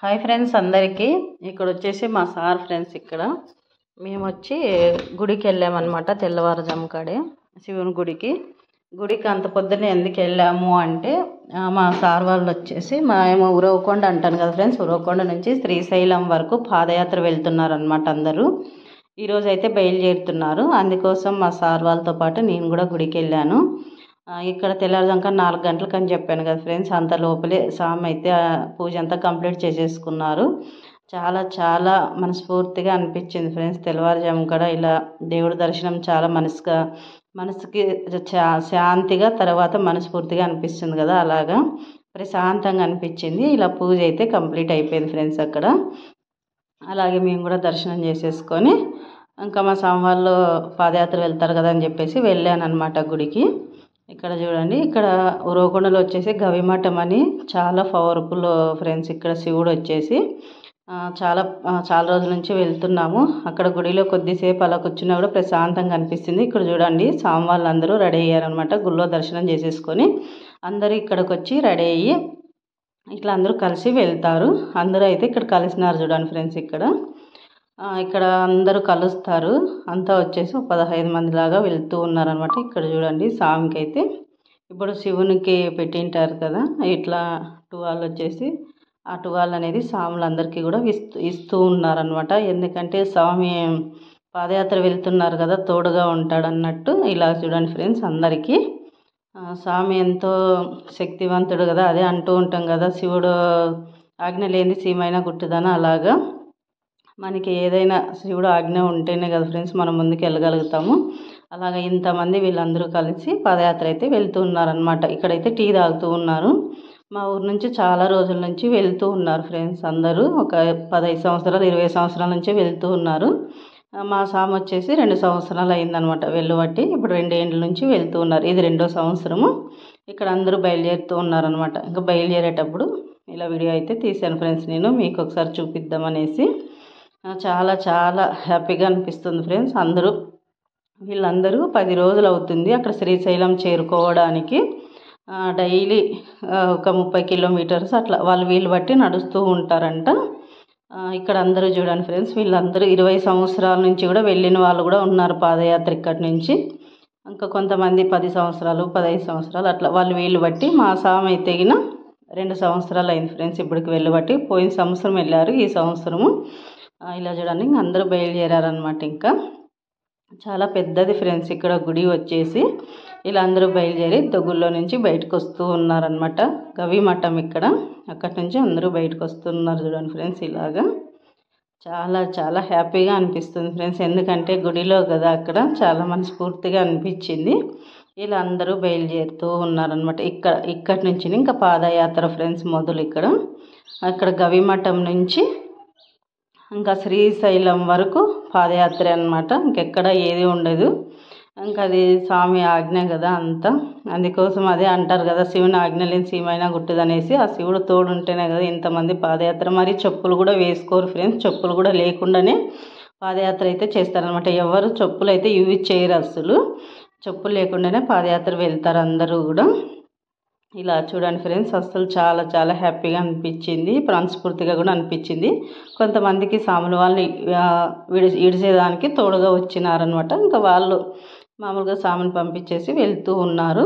Hi friends అందరికీ. ఇక్కడ వచ్చేసి మా సార్ ఫ్రెండ్స్. ఇక్కడ మేము వచ్చి గుడికి వెళ్ళామన్నమాట. తెల్లవారుజాము కాడే శివుని గుడికి అంత పొద్దున్నే ఎందుకు వెళ్ళాము అంటే మా సార్ వాళ్ళు వచ్చేసి మేము ఉరవకొండ అంటాను కదా ఫ్రెండ్స్, ఉరవకొండ నుంచి శ్రీశైలం వరకు పాదయాత్ర వెళ్తున్నారు అనమాట. అందరూ ఈరోజు అయితే బయలుదేరుతున్నారు. అందుకోసం మా సార్ వాళ్ళతో పాటు నేను కూడా గుడికి వెళ్ళాను. ఇక్కడ తెల్లారుజామున 4 గంటలకు అని చెప్పాను కదా ఫ్రెండ్స్. అంత లోపలే స్వామి అయితే పూజ అంతా కంప్లీట్ చేసేసుకున్నారు. చాలా చాలా మనస్ఫూర్తిగా అనిపించింది ఫ్రెండ్స్. తెల్లవారుజాము కూడా ఇలా దేవుడి దర్శనం చాలా మనసుకి శాంతిగా, తర్వాత మనస్ఫూర్తిగా అనిపిస్తుంది కదా, అలాగా ప్రశాంతంగా అనిపించింది. ఇలా పూజ అయితే కంప్లీట్ అయిపోయింది ఫ్రెండ్స్ అక్కడ. అలాగే మేము కూడా దర్శనం చేసేసుకొని ఇంకా మా స్వామి వాళ్ళు పాదయాత్ర వెళ్తారు కదా అని చెప్పేసి వెళ్ళాను అనమాట గుడికి. ఇక్కడ చూడండి, ఇక్కడ ఉరవకొండలో వచ్చేసి గవిమఠం అని చాలా పవర్ఫుల్ ఫ్రెండ్స్. ఇక్కడ శివుడు వచ్చేసి చాలా రోజుల నుంచి వెళ్తున్నాము. అక్కడ గుడిలో కొద్దిసేపు అలా కూర్చున్నా కూడా ప్రశాంతంగా అనిపిస్తుంది. ఇక్కడ చూడండి, స్వామి వాళ్ళందరూ రెడీ అయ్యారనమాట. గుడిలో దర్శనం చేసేసుకొని అందరూ ఇక్కడికి వచ్చి రెడీ అయ్యి ఇట్లా అందరూ కలిసి వెళ్తారు. అందరూ అయితే ఇక్కడ కలిసినారు చూడండి ఫ్రెండ్స్. ఇక్కడ అందరూ కలుస్తారు. అంతా వచ్చేసి 15 మంది లాగా వెళ్తూ ఉన్నారనమాట. ఇక్కడ చూడండి, స్వామికి అయితే ఇప్పుడు శివునికి పెట్టింటారు కదా ఇట్లా టువాల్ వచ్చేసి, ఆ టువాల్ అనేది స్వాములందరికీ కూడా ఇస్తూ ఉన్నారనమాట. ఎందుకంటే స్వామి పాదయాత్ర వెళ్తున్నారు కదా, తోడుగా ఉంటాడు అన్నట్టు. ఇలా చూడండి ఫ్రెండ్స్, అందరికీ స్వామి ఎంతో శక్తివంతుడు కదా, అదే అంటూ ఉంటాం కదా, శివుడు ఆజ్ఞ లేని సీమైనా గుట్టుదన. అలాగా మనకి ఏదైనా శివుడు ఆజ్ఞ ఉంటేనే కదా ఫ్రెండ్స్ మనం ముందుకు వెళ్ళగలుగుతాము. అలాగే ఇంతమంది వీళ్ళందరూ కలిసి పాదయాత్ర అయితే వెళ్తూ ఉన్నారనమాట. ఇక్కడైతే టీ తాగుతూ ఉన్నారు. మా ఊరు నుంచి చాలా రోజుల నుంచి వెళ్తూ ఉన్నారు ఫ్రెండ్స్. అందరూ ఒక 15 సంవత్సరాలు 20 సంవత్సరాల నుంచి వెళ్తూ ఉన్నారు. మా స్వామి వచ్చేసి 2 సంవత్సరాలు అయిందనమాట వెళ్ళబట్టి. ఇప్పుడు 2 ఏళ్ళ నుంచి వెళ్తూ ఉన్నారు. ఇది 2వ సంవత్సరము. ఇక్కడ అందరూ బయలుదేరుతూ ఉన్నారనమాట. ఇంకా బయలుదేరేటప్పుడు ఇలా వీడియో అయితే తీశాను ఫ్రెండ్స్, నేను మీకు ఒకసారి చూపిద్దామనేసి. చాలా చాలా హ్యాపీగా అనిపిస్తుంది ఫ్రెండ్స్. వీళ్ళందరూ 10 రోజులు అవుతుంది అక్కడ శ్రీశైలం చేరుకోవడానికి. డైలీ ఒక 30 కిలోమీటర్స్ అట్లా వీళ్ళు బట్టి నడుస్తూ ఉంటారంట. ఇక్కడ అందరూ చూడండి ఫ్రెండ్స్, వీళ్ళందరూ 20 సంవత్సరాల నుంచి కూడా వెళ్ళిన వాళ్ళు కూడా ఉన్నారు పాదయాత్ర ఇక్కడి నుంచి. ఇంకా కొంతమంది 10 సంవత్సరాలు 15 సంవత్సరాలు అట్లా వీళ్ళు బట్టి. మా స్వామి అయితే 2 సంవత్సరాలు అయింది ఫ్రెండ్స్ ఇప్పటికి వెళ్ళబట్టి. పోయిన సంవత్సరం వెళ్ళారు, ఈ సంవత్సరము. ఇలా చూడండి, అందరూ బయలుదేరారనమాట. ఇంకా చాలా పెద్దది ఫ్రెండ్స్ ఇక్కడ గుడి వచ్చేసి. ఇలా అందరూ బయలుదేరి దొగుల్లో నుంచి బయటకు వస్తూ ఉన్నారనమాట. గవిమఠం ఇక్కడ, అక్కడి నుంచి అందరూ బయటకు వస్తున్నారు చూడండి ఫ్రెండ్స్. ఇలాగా చాలా చాలా హ్యాపీగా అనిపిస్తుంది ఫ్రెండ్స్. ఎందుకంటే గుడిలో కదా, అక్కడ చాలా మనస్ఫూర్తిగా అనిపించింది. ఇలా అందరూ బయలుదేరుతూ ఉన్నారనమాట. ఇక్కడి నుంచి ఇంకా పాదయాత్ర ఫ్రెండ్స్ మొదలు. ఇక్కడ గవిమఠం నుంచి ఇంకా శ్రీశైలం వరకు పాదయాత్ర అనమాట. ఇంకెక్కడ ఏది ఉండదు. ఇంకా అది స్వామి ఆజ్ఞ కదా అంతా. అందుకోసం అదే అంటారు కదా, శివుని ఆజ్ఞ లేని సీమైనా గుట్టుదనేసి. ఆ శివుడు తోడు ఉంటేనే కదా ఇంతమంది పాదయాత్ర. మరి చెప్పులు కూడా వేసుకోరు ఫ్రెండ్స్. చెప్పులు కూడా లేకుండానే పాదయాత్ర అయితే చేస్తారనమాట. ఎవరు చెప్పులు అయితే యూజ్ చేయరు అసలు. చెప్పులు లేకుండానే పాదయాత్ర వెళ్తారు అందరూ కూడా. ఇలా చూడండి ఫ్రెండ్స్, అసలు చాలా చాలా హ్యాపీగా అనిపించింది, మనస్ఫూర్తిగా కూడా అనిపించింది. కొంతమందికి సాములు వాళ్ళని ఇడిచేదానికి తోడుగా వచ్చినారనమాట. ఇంకా వాళ్ళు మామూలుగా సాముని పంపించేసి వెళ్తూ ఉన్నారు.